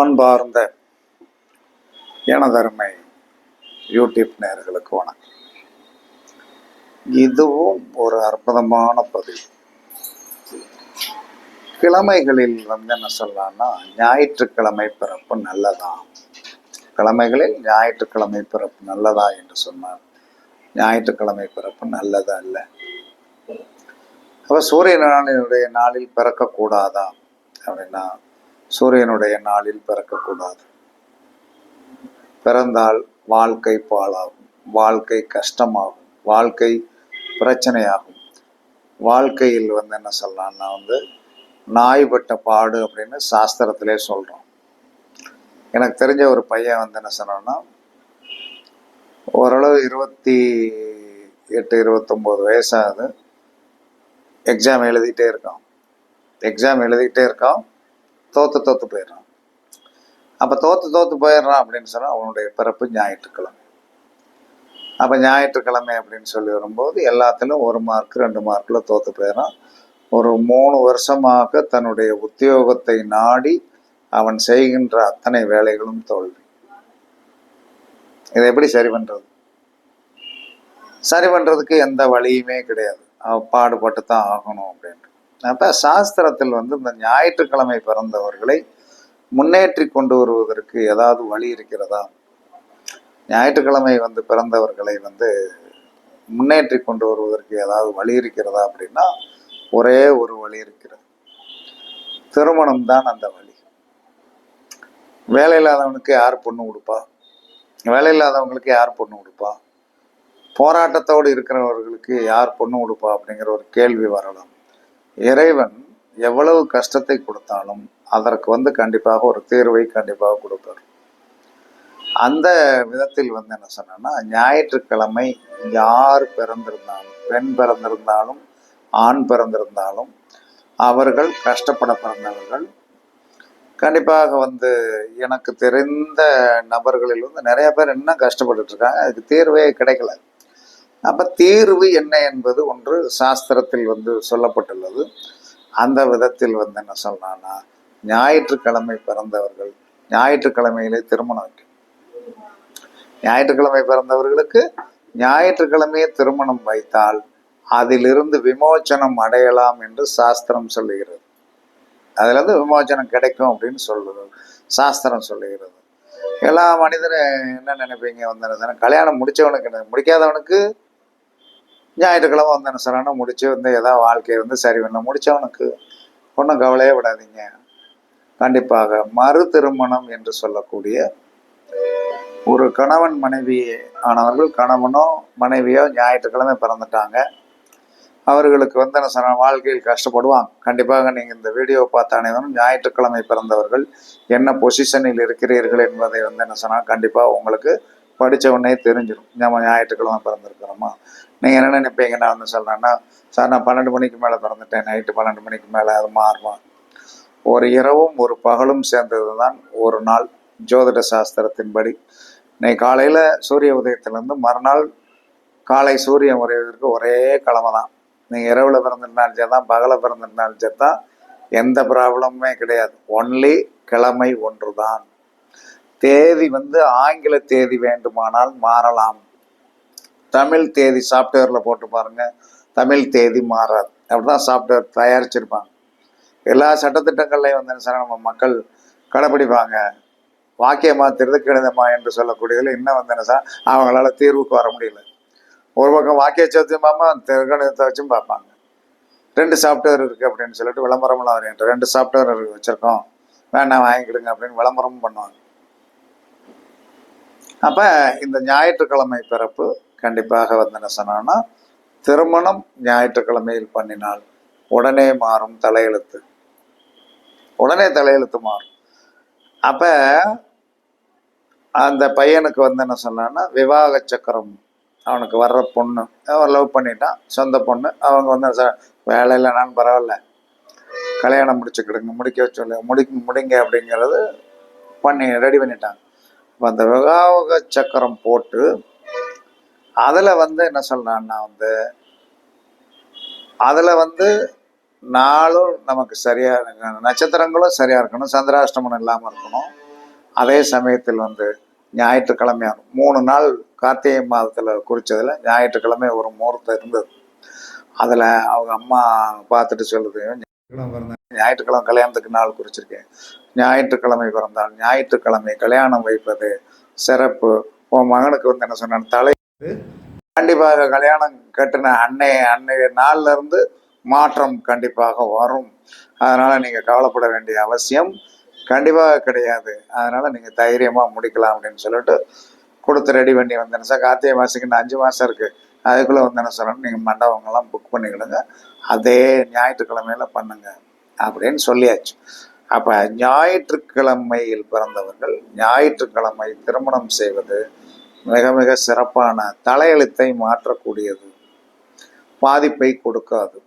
அன்பார்ந்த எனதருமை யூடியூப் நேயர்களுக்கு வணக்கம். இதுவும் ஒரு அற்புதமான பதிவு. கிழமைகளில் என்ன சொல்லலாம்னா, ஞாயிற்றுக்கிழமை பிறப்பு நல்லதா? கிழமைகளில் ஞாயிற்றுக்கிழமை பிறப்பு நல்லதா என்று சொன்னார். ஞாயிற்றுக்கிழமை பிறப்பு நல்லதா அல்ல. அப்ப சூரியனுடைய நாளில் பிறக்கக்கூடாதா அப்படின்னா, சூரியனுடைய நாளில் பிறக்கக்கூடாது. பிறந்தால் வாழ்க்கை பாழாகும், வாழ்க்கை கஷ்டமாகும், வாழ்க்கை பிரச்சனையாகும். வாழ்க்கையில் என்ன சொல்லலாம்னா நாய்பட்ட பாடு அப்படின்னு சாஸ்திரத்திலே சொல்றோம். எனக்கு தெரிஞ்ச ஒரு பையன் என்ன சொன்னா, ஓரளவு 28 29 வயசாகுது. எக்ஸாம் எழுதிட்டே இருக்கான். தோத்து போயிடுறான். அப்போ தோத்து போயிடுறான் அப்படின்னு சொன்னால் அவனுடைய பிறப்பு ஞாயிற்றுக்கிழமை. அப்போ ஞாயிற்றுக்கிழமை அப்படின்னு சொல்லி வரும்போது எல்லாத்திலும் 1 மார்க் 2 மார்க்கில் தோத்து போயிடுறான். ஒரு 3 வருஷமாக தன்னுடைய உத்தியோகத்தை நாடி அவன் செய்கின்ற அத்தனை வேலைகளும் தோல்வி. இதை எப்படி சரி பண்ணுறது? சரி பண்ணுறதுக்கு எந்த வழியுமே கிடையாது. அவன் பாடுபட்டு தான் ஆகணும் அப்படின்ட்டு. அப்போ சாஸ்திரத்தில் இந்த ஞாயிற்றுக்கிழமை பிறந்தவர்களை முன்னேற்றி கொண்டு வருவதற்கு ஏதாவது வழி இருக்கிறதா? ஞாயிற்றுக்கிழமை பிறந்தவர்களை முன்னேற்றி கொண்டு வருவதற்கு ஏதாவது வழி இருக்கிறதா அப்படின்னா, ஒரே ஒரு வழி இருக்கிறது. திருமணம் தான் அந்த வழி. வேலை இல்லாதவனுக்கு யார் பொண்ணு கொடுப்பா? போராட்டத்தோடு இருக்கிறவர்களுக்கு யார் பொண்ணு கொடுப்பா அப்படிங்கிற ஒரு கேள்வி வரலாம். இறைவன் எவ்வளவு கஷ்டத்தை கொடுத்தாலும் அதற்கு கண்டிப்பாக ஒரு தீர்வை கண்டிப்பாக கொடுப்பார். அந்த விதத்தில் என்ன சொன்னா, ஞாயிற்றுக்கிழமை யார் பிறந்திருந்தாலும், பெண் பிறந்திருந்தாலும் ஆண் பிறந்திருந்தாலும் அவர்கள் கஷ்டப்பட பிறந்தவர்கள். கண்டிப்பாக எனக்கு தெரிந்த நபர்களில் நிறைய பேர் இன்னும் கஷ்டப்பட்டு இருக்காங்க. அதுக்கு தீர்வே கிடைக்கல. அப்ப தீர்வு என்ன என்பது ஒன்று சாஸ்திரத்தில் சொல்லப்பட்டுள்ளது. அந்த விதத்தில் என்ன சொல்லலாம்னா, ஞாயிற்றுக்கிழமை பிறந்தவர்கள் ஞாயிற்றுக்கிழமையிலே திருமணம் வைக்கும். ஞாயிற்றுக்கிழமை பிறந்தவர்களுக்கு ஞாயிற்றுக்கிழமையே திருமணம் வைத்தால் அதிலிருந்து விமோச்சனம் அடையலாம் என்று சாஸ்திரம் சொல்லுகிறது. அதுல விமோச்சனம் கிடைக்கும் அப்படின்னு சொல்லுது சாஸ்திரம் சொல்லுகிறது. எல்லா மனிதரும் என்ன நினைப்பீங்க, கல்யாணம் முடிச்சவனுக்கு, முடிக்காதவனுக்கு ஞாயிற்றுக்கிழமை என்ன சொன்னா முடிச்சு ஏதாவது வாழ்க்கையை சரி பண்ண, முடிச்சவனுக்கு ஒன்றும் கவலையே விடாதீங்க. கண்டிப்பாக மறு திருமணம் என்று சொல்லக்கூடிய ஒரு கணவன் மனைவி ஆனவர்கள், கணவனோ மனைவியோ ஞாயிற்றுக்கிழமை பிறந்துட்டாங்க, அவர்களுக்கு என்ன சொன்ன வாழ்க்கையில் கஷ்டப்படுவாங்க. கண்டிப்பாக நீங்கள் இந்த வீடியோவை பார்த்த அனைவரும் ஞாயிற்றுக்கிழமை பிறந்தவர்கள் என்ன பொசிஷனில் இருக்கிறீர்கள் என்பதை என்ன சொன்னால் கண்டிப்பாக உங்களுக்கு படித்த உடனே தெரிஞ்சிடும். நம்ம ஞாயிற்றுக்கிழமை பிறந்திருக்கிறோமா? நீங்கள் என்ன நினைப்பீங்க? நான் சொல்கிறேன்னா, சார் நான் 12 மணிக்கு மேலே பிறந்துட்டேன், நைட்டு 12 மணிக்கு மேலே அது மாறுமா? ஒரு இரவும் ஒரு பகலும் சேர்ந்தது தான் ஒரு நாள். ஜோதிட சாஸ்திரத்தின்படி இன்னைக்கு காலையில் சூரிய உதயத்திலேருந்து மறுநாள் காலை சூரியன் உரைவதற்கு ஒரே கிழமை தான். நீங்கள் இரவில் பிறந்திருந்தாலும் சரி தான், பகலில் பிறந்திருந்தாலும் சரி தான், எந்த ப்ராப்ளமுமே கிடையாது. ஒன்லி கிழமை ஒன்று தான். தேதி ஆங்கில தேதி வேண்டுமானால் மாறலாம். தமிழ் தேதி சாஃப்ட்வேரில் போட்டு பாருங்க, தமிழ் தேதி மாறாது. அப்படிதான் சாஃப்ட்வேர் தயாரிச்சிருப்பாங்க. எல்லா சட்டத்திட்டங்கள்லையும் நம்ம மக்கள் கடைப்பிடிப்பாங்க. வாக்கிய மாத்திரது கணிதமா என்று சொல்லக்கூடியதில் இன்னும் அவங்களால தீர்வுக்கு வர முடியல. ஒரு பக்கம் வாக்கிய சத்தியம் கணிதத்தை வச்சும் பார்ப்பாங்க. 2 சாஃப்ட்வேர் இருக்குது அப்படின்னு சொல்லிட்டு விளம்பரம்லாம் வரும். 2 சாஃப்ட்வேர் வச்சுருக்கோம், வேணாம் வாங்கிக்கிடுங்க அப்படின்னு விளம்பரமும் பண்ணுவாங்க. அப்போ இந்த ஞாயிற்றுக்கிழமை பிறப்பு கண்டிப்பாக என்ன சொன்னா, திருமணம் ஞாயிற்றுக்கிழமையில் பண்ணினால் உடனே மாறும் தலையெழுத்து, உடனே தலையெழுத்து மாறும். அப்போ அந்த பையனுக்கு என்ன சொன்னான்னா, விவாக சக்கரம் அவனுக்கு வர்ற பொண்ணு அவன் லவ் பண்ணிட்டான், சொந்த பொண்ணு. அவங்க வேலை இல்லைனாலும் பரவாயில்ல, கல்யாணம் முடிச்சுக்கிடுங்க, முடிங்க அப்படிங்கிறது பண்ணி ரெடி பண்ணிட்டாங்க. அந்த விவாக சக்கரம் போட்டு அதில் என்ன சொல்கிறான்னா, அதில் நாளும் நமக்கு சரியாக, நட்சத்திரங்களும் சரியாக இருக்கணும், சந்திராஷ்டமம் இல்லாமல் இருக்கணும், அதே சமயத்தில் வந்து ஞாயிற்றுக்கிழமை 3 நாள் கார்த்திகை மாதத்தில் குறித்ததில் ஞாயிற்றுக்கிழமை ஒரு முகூர்த்தம் இருந்தது. அதில் அவங்க அம்மா பார்த்துட்டு சொல்லுது, ஞாயிற்றுக்கிழமை கல்யாணத்துக்கு நாள் குறிச்சிருக்கேன், ஞாயிற்றுக்கிழமை பிறந்தால் ஞாயிற்றுக்கிழமை கல்யாணம் வைப்பது சிறப்பு. உன் மகனுக்கு வந்து என்ன சொன்ன, தலை கண்டிப்பாக கல்யாணம் கட்டின அன்னைய நாள்ல இருந்து மாற்றம் கண்டிப்பாக வரும். அதனால நீங்க கவலைப்பட வேண்டிய அவசியம் கண்டிப்பாக கிடையாது. அதனால நீங்க தைரியமா முடிக்கலாம் அப்படின்னு சொல்லிட்டு கொடுத்து ரெடி பண்ணி வந்தேன் சார். கார்த்திகை மாதத்துக்கு இன்னும் 5 மாதம் இருக்கு, அதுக்குள்ள வந்து என்ன சொல்லணும், நீங்க மண்டபங்கள்லாம் புக் பண்ணிக்கிடுங்க, அதே ஞாயிற்றுக்கிழமையில பண்ணுங்க அப்படின்னு சொல்லியாச்சு. அப்ப ஞாயிற்றுக்கிழமையில் பிறந்தவர்கள் ஞாயிற்றுக்கிழமை திருமணம் செய்வது மிக மிக சிறப்பான, தலையெழுத்தை மாற்றக்கூடியது, பாதிப்பை கொடுக்காது,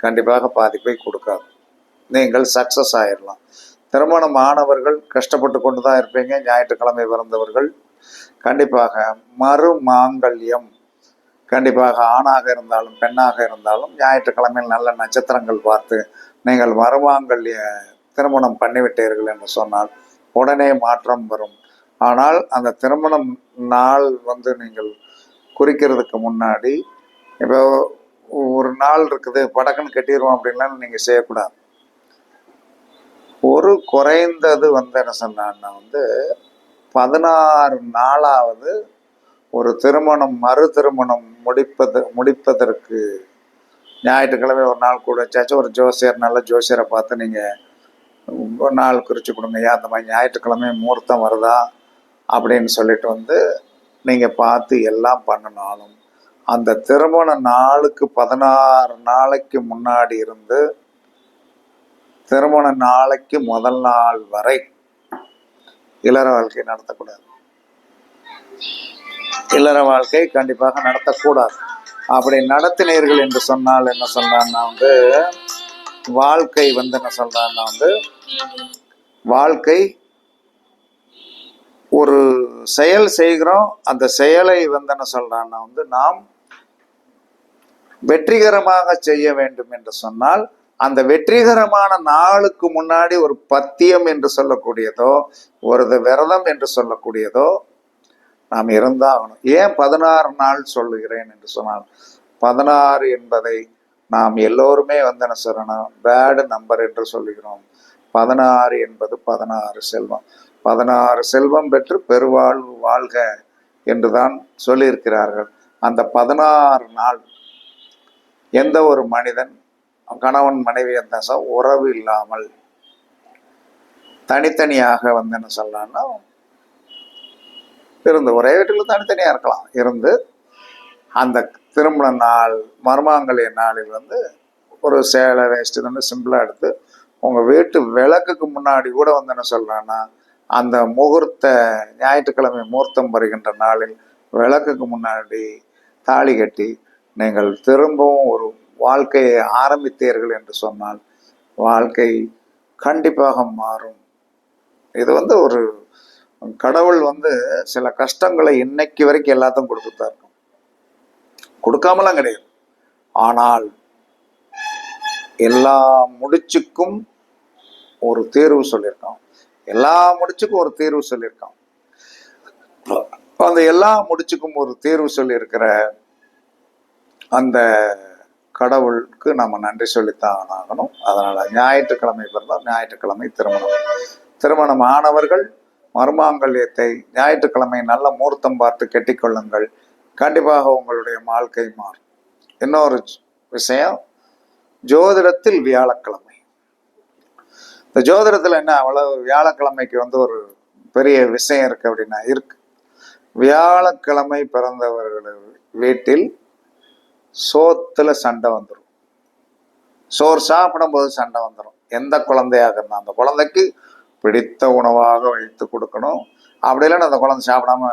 கண்டிப்பாக பாதிப்பை கொடுக்காது. நீங்கள் சக்சஸ் ஆயிடலாம். திருமணம் ஆனவர்கள் கஷ்டப்பட்டு கொண்டு தான் இருப்பீங்க. ஞாயிற்றுக்கிழமை பிறந்தவர்கள் கண்டிப்பாக மறு மாங்கல்யம், கண்டிப்பாக ஆணாக இருந்தாலும் பெண்ணாக இருந்தாலும் ஞாயிற்றுக்கிழமையில் நல்ல நட்சத்திரங்கள் பார்த்து நீங்கள் மறுமாங்கல்ய திருமணம் பண்ணிவிட்டீர்கள் என்று சொன்னால் உடனே மாற்றம் வரும். ஆனால் அந்த திருமணம் நாள் வந்து நீங்கள் குறிக்கிறதுக்கு முன்னாடி, இப்போ ஒரு நாள் இருக்குது படக்குன்னு கட்டிடுவோம் அப்படின்லாம் நீங்கள் செய்யக்கூடாது. ஒரு குறைந்தது வந்து என்ன சொன்னான்னா வந்து 16 நாளாவது ஒரு திருமணம் மறு திருமணம் முடிப்பதற்கு ஞாயிற்றுக்கிழமை ஒரு நாள் கூட வச்சாச்சும் ஒரு ஜோசியர், நல்ல ஜோசியரை பார்த்து நீங்கள் ஒரு நாள் குறித்து கொடுங்க. ஏன் அந்த மாதிரி ஞாயிற்றுக்கிழமை முகூர்த்தம் வருதா அப்படின்னு சொல்லிட்டு வந்து நீங்கள் பார்த்து எல்லாம் பண்ணினாலும் அந்த திருமண நாளுக்கு 16 நாளைக்கு முன்னாடி இருந்து திருமண நாளைக்கு முதல் நாள் வரை இல்லற வாழ்க்கை நடத்தக்கூடாது. இல்லற வாழ்க்கை கண்டிப்பாக நடத்தக்கூடாது. அப்படி நடத்தினீர்கள் என்று சொன்னால் என்ன சொல்றான்னா வந்து வாழ்க்கை வந்து என்ன சொல்றான்னா வந்து வாழ்க்கை ஒரு செயல் செய்கிறோம், அந்த செயலை வந்து என்ன சொல்றான்னா வந்து நாம் வெற்றிகரமாக செய்ய வேண்டும் என்று சொன்னால் அந்த வெற்றிகரமான நாளுக்கு முன்னாடி ஒரு பத்தியம் என்று சொல்லக்கூடியதோ ஒரு விரதம் என்று சொல்லக்கூடியதோ நாம் இருந்தாகணும். ஏன் 16 நாள் சொல்லுகிறேன் என்று சொன்னால் 16 என்பதை நாம் எல்லோருமே வந்து என்ன சொல்லணும், பேடு நம்பர் என்று சொல்லுகிறோம். 16 என்பது 16 செல்வம், 16 செல்வம் பெற்று பெருவாழ்வு வாழ்க என்றுதான் சொல்லியிருக்கிறார்கள். அந்த 16 நாள் எந்த ஒரு மனிதன் கணவன் மனைவி அந்த உறவு இல்லாமல் தனித்தனியாக வந்து என்ன சொல்லலாம்னா இருந்து ஒரே வீட்டில் தனித்தனியாக இருக்கலாம், இருந்து அந்த திருமண நாள் மருமாங்கல்ய நாளில் வந்து ஒரு சேலை வேஸ்ட்டு வந்து சிம்பிளாக எடுத்து உங்கள் வீட்டு விளக்குக்கு முன்னாடி கூட வந்து என்ன சொல்கிறான்னா அந்த முகூர்த்த ஞாயிற்றுக்கிழமை முகூர்த்தம் வருகின்ற நாளில் விளக்குக்கு முன்னாடி தாலி கட்டி நீங்கள் திரும்பவும் ஒரு வாழ்க்கையை ஆரம்பித்தீர்கள் என்று சொன்னால் வாழ்க்கை கண்டிப்பாக மாறும். இது வந்து ஒரு கடவுள் வந்து சில கஷ்டங்களை இன்னைக்கு வரைக்கும் எல்லாத்தையும் கொடுத்துதான் இருக்கும், கொடுக்காமலாம் கிடையாது. ஆனால் எல்லா முடிச்சுக்கும் ஒரு தீர்வு சொல்லியிருக்கான், எல்லா முடிச்சுக்கும் ஒரு தீர்வு சொல்லியிருக்கான். அந்த எல்லா முடிச்சுக்கும் ஒரு தீர்வு சொல்லியிருக்கிற அந்த கடவுளுக்கு நம்ம நன்றி சொல்லித்தான் ஆகணும். அதனால ஞாயிற்றுக்கிழமை பிறந்தால் ஞாயிற்றுக்கிழமை திருமணம் ஆனவர்கள் மருமாங்கல்யத்தை ஞாயிற்றுக்கிழமை நல்ல முகூர்த்தம் பார்த்து கெட்டிக்கொள்ளுங்கள், கண்டிப்பாக உங்களுடைய வாழ்க்கை மாறும். இன்னொரு விஷயம், ஜோதிடத்தில் வியாழக்கிழமை, இந்த ஜோதிடத்தில் என்ன அவ்வளவு வியாழக்கிழமைக்கு வந்து ஒரு பெரிய விஷயம் இருக்கு அப்படின்னா இருக்கு. வியாழக்கிழமை பிறந்தவர்கள் வீட்டில் சோத்துல சண்டை வந்துடும், சோறு சாப்பிடும் போது சண்டை வந்துடும். எந்த குழந்தையாக இருந்தால் அந்த குழந்தைக்கு பிடித்த உணவாக வைத்து கொடுக்கணும். அப்படி இல்லைன்னா அந்த குழந்தை சாப்பிடாம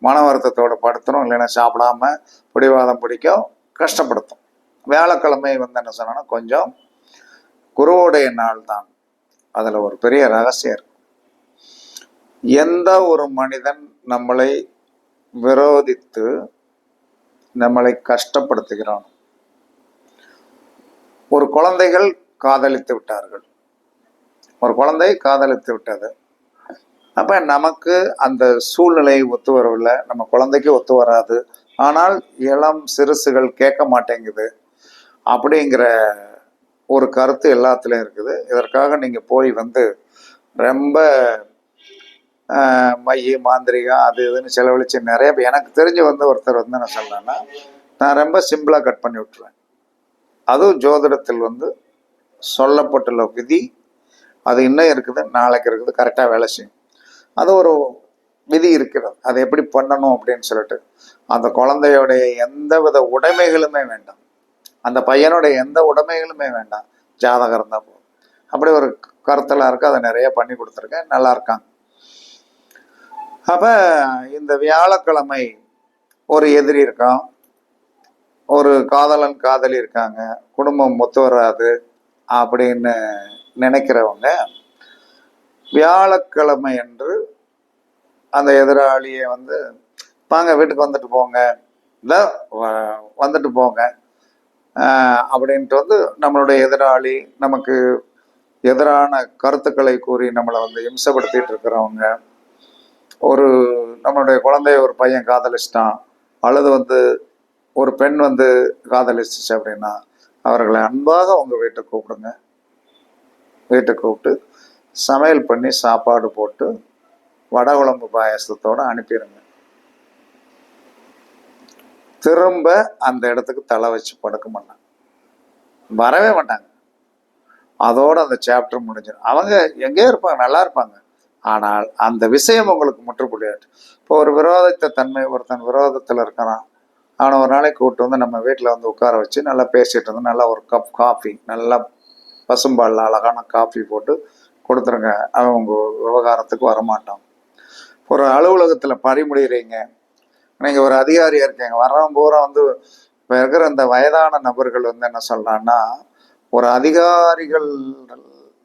மன வருத்தத்தோடு படுத்தணும், இல்லைன்னா சாப்பிடாம பிடிவாதம் பிடிக்கும், கஷ்டப்படுத்தும். வியாழக்கிழமை வந்து என்ன சொன்னா கொஞ்சம் குருவுடைய நாள் தான். அதில் ஒரு பெரிய ரகசியம் இருக்கு. எந்த ஒரு மனிதன் நம்மளை விரோதித்து நம்மளை கஷ்டப்படுத்துகிறான், ஒரு குழந்தைகள் காதலித்து விட்டார்கள், ஒரு குழந்தை காதலித்து விட்டது, அப்ப நமக்கு அந்த சூழ்நிலை ஒத்து வரவில்லை, நம்ம குழந்தைக்கு ஒத்து வராது, ஆனால் இளம் சிறுசுகள் கேட்க மாட்டேங்குது அப்படிங்கிற ஒரு கருத்து எல்லாத்துலயும் இருக்குது. இதற்காக நீங்க போய் வந்து ரொம்ப மைய மாந்திரிகம் அது இதுன்னு செலவழிச்சு நிறைய எனக்கு தெரிஞ்சு வந்து ஒருத்தர் வந்து என்ன சொல்லலாம்னா, நான் ரொம்ப சிம்பிளா கட் பண்ணி விட்டுருவேன். அதுவும் ஜோதிடத்தில் வந்து சொல்லப்பட்டுள்ள விதி அது இன்னும் இருக்குது, நாளைக்கு இருக்குது, கரெக்டா வேலை செய்யும். அது ஒரு விதி இருக்கிறது, அதை எப்படி பண்ணணும் அப்படின்னு சொல்லிட்டு. அந்த குழந்தையோடைய எந்த வித உடைமைகளுமே வேண்டாம், அந்த பையனுடைய எந்த உடைமைகளுமே வேண்டாம், ஜாதகம் இருந்தால் போதும். அப்படி ஒரு கருத்தெல்லாம் இருக்கு, அதை நிறைய பண்ணி கொடுத்துருக்கேன், நல்லா இருக்காங்க. அப்ப இந்த வியாழக்கிழமை ஒரு எதிரி இருக்கான், ஒரு காதலன் காதலி இருக்காங்க, குடும்பம் ஒத்து வராது அப்படின்னு நினைக்கிறவங்க வியாழக்கிழமை என்று அந்த எதிராளியை வந்து வாங்க வீட்டுக்கு வந்துட்டு போங்க, இல்லை வந்துட்டு போங்க அப்படின்ட்டு வந்து நம்மளுடைய எதிராளி நமக்கு எதிரான கருத்துக்களை கூறி நம்மளை வந்து இம்சப்படுத்திட்டு இருக்கிறவங்க, ஒரு நம்மளுடைய குழந்தைய ஒரு பையன் காதலிச்சிட்டான் அல்லது வந்து ஒரு பெண் வந்து காதலிச்சிச்சு அப்படின்னா அவர்களை அன்பாக உங்க வீட்டுக்கு கூப்பிடுங்க, வீட்டுக்கு கூப்பிட்டு சமையல் பண்ணி சாப்பாடு போட்டு வடை குழம்பு பாயாசத்தோடு அனுப்பிடுங்க. திரும்ப அந்த இடத்துக்கு தலை வச்சு படுக்க மாட்டாங்க, வரவே மாட்டாங்க. அதோட அந்த சாப்டர் முடிஞ்சிடும். அவங்க எங்கேயோ இருப்பாங்க, நல்லா இருப்பாங்க, ஆனால் அந்த விஷயம் உங்களுக்கு முற்றுப்புள்ளியாச்சு. இப்போ ஒரு விரோதத்தை தன்மை, ஒருத்தன் விரோதத்தில் இருக்கிறான், அவனை ஒரு நாளைக்கு கூப்பிட்டு வந்து நம்ம வீட்டில் வந்து உட்கார வச்சு நல்லா பேசிட்டு இருந்து நல்லா ஒரு கப் காஃபி, நல்லா பசும்பாலில் அழகான காஃபி போட்டு கொடுத்துருங்க, அவன் உங்கள் விவகாரத்துக்கு வரமாட்டான். ஒரு அலுவலகத்தில் பணிபுரிகிறீங்க, நீங்கள் ஒரு அதிகாரியாக இருக்கீங்க, வர்றவன் பூரா வந்து இப்போ இருக்கிற இந்த வயதான நபர்கள் வந்து என்ன சொல்கிறான்னா, ஒரு அதிகாரிகள்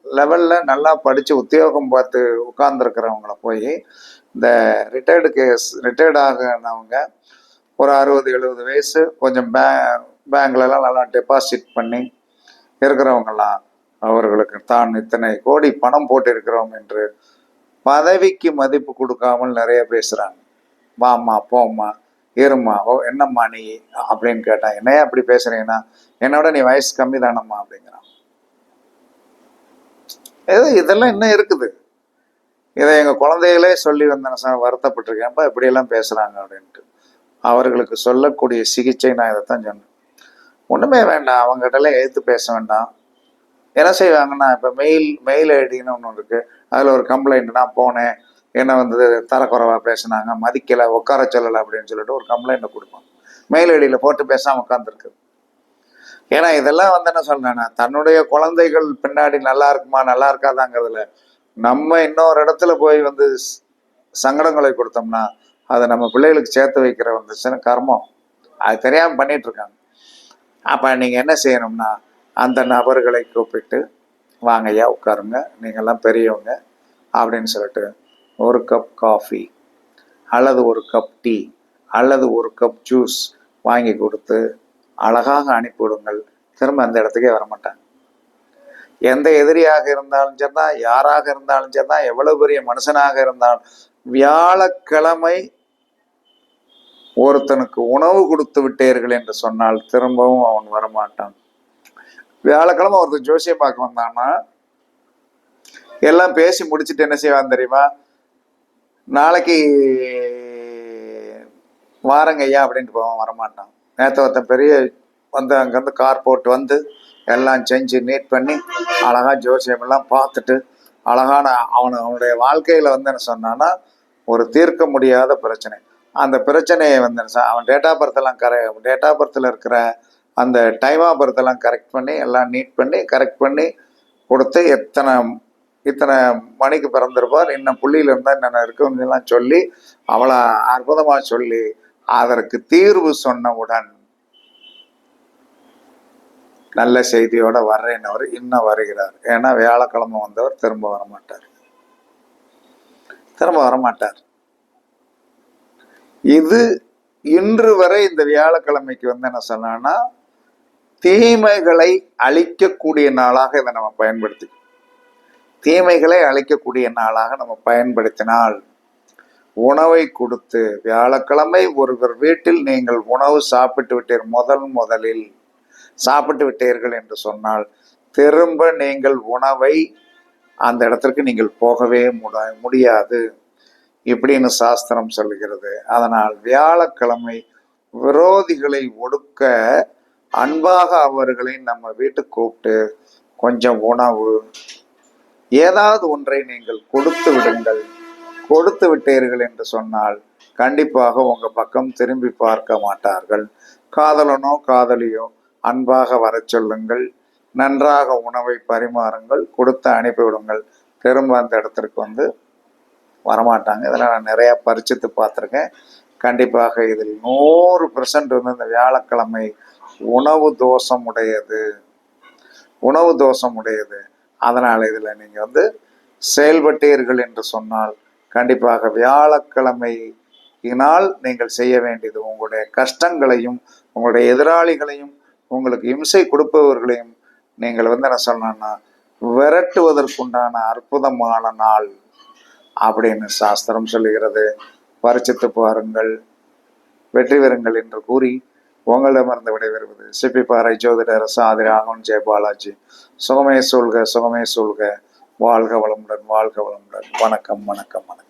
லெவலில் நல்லா படித்து உத்தியோகம் பார்த்து உட்கார்ந்துருக்கிறவங்கள போய் இந்த ரிட்டையர்ட் ஆகினவங்க ஒரு 60-70 வயசு கொஞ்சம் பேங்க்லலாம் நல்லா டெபாசிட் பண்ணி இருக்கிறவங்களாம் அவர்களுக்கு தான் இத்தனை கோடி பணம் போட்டு இருக்கிறோம் என்று பதவிக்கு மதிப்பு கொடுக்காமல் நிறைய பேசுகிறாங்க. வாம்மா போம்மா இருமா, ஓ என்னம்மா நீ அப்படின்னு கேட்டான், என்னையா அப்படி பேசுறீங்கன்னா, என்னோட நீ வயசு கம்மி தானம்மா அப்படிங்கிறான். இதெல்லாம் இன்னும் இருக்குது. இதை எங்கள் குழந்தைகளே சொல்லி வந்தேன், வருத்தப்பட்டிருக்கேன்ப்பா இப்படியெல்லாம் பேசுகிறாங்க அப்படின்ட்டு. அவர்களுக்கு சொல்லக்கூடிய சிகிச்சை நான் இதைத்தான் சொன்னேன். ஒன்றுமே வேண்டாம், அவங்ககிட்டலாம் எழுத்து பேச வேண்டாம். என்ன செய்வாங்கன்னா, இப்போ மெயில் ஐடின்னு ஒன்று இருக்குது, அதில் ஒரு கம்ப்ளைண்ட், நான் போனேன், என்னை வந்து தரக்குறைவாக பேசினாங்க, மதிக்கலை, உட்கார சொல்லலை அப்படின்னு சொல்லிட்டு ஒரு கம்ப்ளைண்ட்டை கொடுப்பாங்க. மெயில் ஐடியில் போட்டு பேசாமல் உட்காந்துருக்குது. ஏன்னா இதெல்லாம் வந்து என்ன சொல்றேன்னா, தன்னுடைய குழந்தைகள் பின்னாடி நல்லா இருக்குமா நல்லா இருக்காதாங்கிறதுல நம்ம இன்னொரு இடத்துல போய் வந்து சங்கடங்களை கொடுத்தோம்னா அதை நம்ம பிள்ளைகளுக்கு சேர்த்து வைக்கிற வந்துச்சுன்னா கர்மம். அது தெரியாமல் பண்ணிட்டு இருக்காங்க. அப்போ நீங்கள் என்ன செய்யணும்னா, அந்த நபர்களை கூப்பிட்டு வாங்க ஐயா உட்காருங்க, நீங்கள்லாம் பெரியவங்க அப்படின்னு சொல்லிட்டு ஒரு கப் காஃபி அல்லது ஒரு கப் டீ அல்லது ஒரு கப் ஜூஸ் வாங்கி கொடுத்து அழகாக அனுப்பிவிடுங்கள். திரும்ப அந்த இடத்துக்கே வரமாட்டாங்க. எந்த எதிரியாக இருந்தாலும் சரிதான், யாராக இருந்தாலும் சரிதான், எவ்வளவு பெரிய மனுஷனாக இருந்தாலும் வியாழக்கிழமை ஒருத்தனுக்கு உணவு கொடுத்து விட்டீர்கள் என்று சொன்னால் திரும்பவும் அவன் வரமாட்டான். வியாழக்கிழமை ஒருத்தர் ஜோசியம் பார்க்க வந்தான்னா எல்லாம் பேசி முடிச்சுட்டு என்ன செய்வான் தெரியுமா, நாளைக்கு வாரங்க ஐயா அப்படின்ட்டு போவான், வரமாட்டான். நேற்று ஒருத்தன் பெரிய வந்து அங்கேருந்து கார் போட்டு வந்து எல்லாம் செஞ்சு நீட் பண்ணி அழகாக ஜோசியமெல்லாம் பார்த்துட்டு அழகான அவனுடைய வாழ்க்கையில் வந்து என்ன சொன்னான்னா, ஒரு தீர்க்க முடியாத பிரச்சனை, அந்த பிரச்சனையை வந்து அவன் டேட் ஆஃப் பர்த்தெல்லாம் டேட் ஆஃப் பர்த்தில் இருக்கிற அந்த டைம் ஆஃப் பர்த்தெல்லாம் கரெக்ட் பண்ணி எல்லாம் நீட் பண்ணி கரெக்ட் பண்ணி கொடுத்து இத்தனை மணிக்கு பிறந்திருப்பார், இன்னும் புள்ளியில் இருந்தால் என்னென்ன இருக்குங்கெல்லாம் சொல்லி அவளை அற்புதமாக சொல்லி அதற்கு தீர்வு சொன்னவுடன் நல்ல செய்தியோட வர்றேன்னவர் இன்னும் வருகிறார். ஏன்னா வியாழக்கிழமை வந்தவர் திரும்ப வரமாட்டார். இது இன்று வரை இந்த வியாழக்கிழமைக்கு வந்து என்ன சொன்னா, தீமைகளை அழிக்கக்கூடிய நாளாக இதை நம்ம பயன்படுத்தி, தீமைகளை அழிக்கக்கூடிய நாளாக நம்ம பயன்படுத்தினால், உணவை கொடுத்து, வியாழக்கிழமை ஒருவர் வீட்டில் நீங்கள் உணவு சாப்பிட்டு விட்டீர்கள், முதலில் சாப்பிட்டு விட்டீர்கள் என்று சொன்னால், திரும்ப நீங்கள் உணவை அந்த இடத்திற்கு நீங்கள் போகவே முடியாது இப்படின்னு சாஸ்திரம் சொல்லுகிறது. அதனால் வியாழக்கிழமை விரோதிகளை ஒடுக்க அன்பாக அவர்களை நம்ம வீட்டுக்கு கூப்பிட்டு கொஞ்சம் உணவு ஏதாவது ஒன்றை நீங்கள் கொடுத்து விடுங்கள். கொடுத்து விட்டீர்கள் என்று சொன்னால் கண்டிப்பாக உங்க பக்கம் திரும்பி பார்க்க மாட்டார்கள். காதலனோ காதலியோ அன்பாக வர சொல்லுங்கள், நன்றாக உணவை பரிமாறுங்கள், கொடுத்து அனுப்பிவிடுங்கள். திரும்ப அந்த இடத்திற்கு வந்து வரமாட்டாங்க. இதெல்லாம் நான் நிறையா பரிச்சித்து பார்த்துருக்கேன். கண்டிப்பாக இதில் 100% வந்து இந்த வியாழக்கிழமை உணவு தோஷம் உடையது. அதனால் இதில் நீங்கள் வந்து செயல்பட்டீர்கள் என்று சொன்னால் கண்டிப்பாக வியாழக்கிழமையினால் நீங்கள் செய்ய வேண்டியது உங்களுடைய கஷ்டங்களையும் உங்களுடைய எதிராளிகளையும் உங்களுக்கு இம்சை கொடுப்பவர்களையும் நீங்கள் வந்து என்ன சொல்லணும்னா விரட்டுவதற்குண்டான அற்புதமான நாள் அப்படின்னு சாஸ்திரம் சொல்லுகிறது. பரிச்சித்து பாருங்கள், வெற்றி பெறுங்கள் என்று கூறி உங்களிடமிருந்து விடைபெறுவது சிப்பிப்பாறை ஜோதிடர் சாதி ராகவன் ஜெயபாலாஜி. சுகமே சூழ்க, சுகமே சூழ்க. வாழ்க வளமுடன், வாழ்க வளமுடன். வணக்கம், வணக்கம், வணக்கம்.